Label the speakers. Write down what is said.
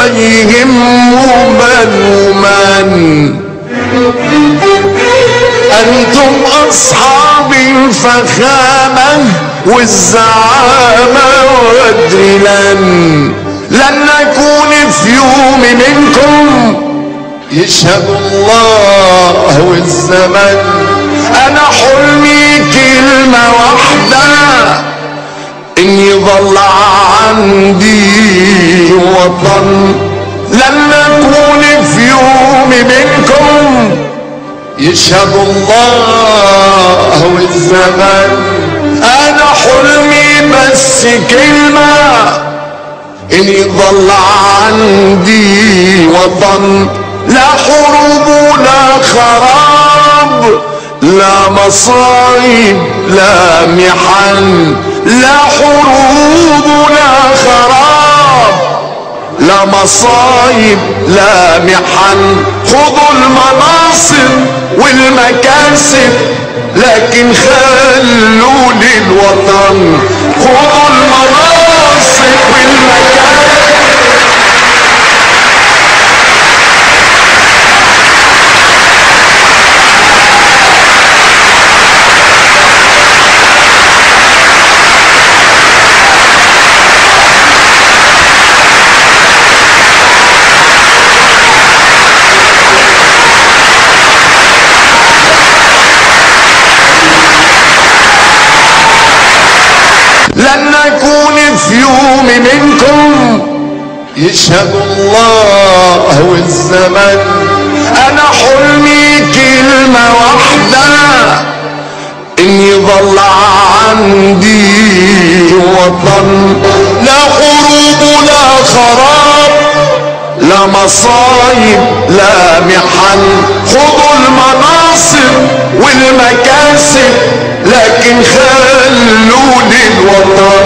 Speaker 1: يهموا من ومن. انتم اصحاب الفخامة والزعامة وادري لن نكون في يوم منكم يشهد الله والزمن. انا حلمي كلمة واحدة ان يظل عندي وطن. لن نكون في يوم منكم يشهد الله والزمن. انا حلمي بس كلمة ان يظل عندي وطن. لا حروب ولا خراب، لا مصايب لا محن. لا حروب ولا خراب، لا مصايب لا محن. خذوا المناصب والمكاسب لكن خلوا للوطن. خذوا المناصب والمكاسب. لن نكون في يوم منكم يشهد الله والزمن. انا حلمي كلمة واحدة ان يظل عندي وطن. لا حروب ولا خراب، لا مصايب لا محن. خذوا المناصب والمكاسب لكن خلوا للوطن.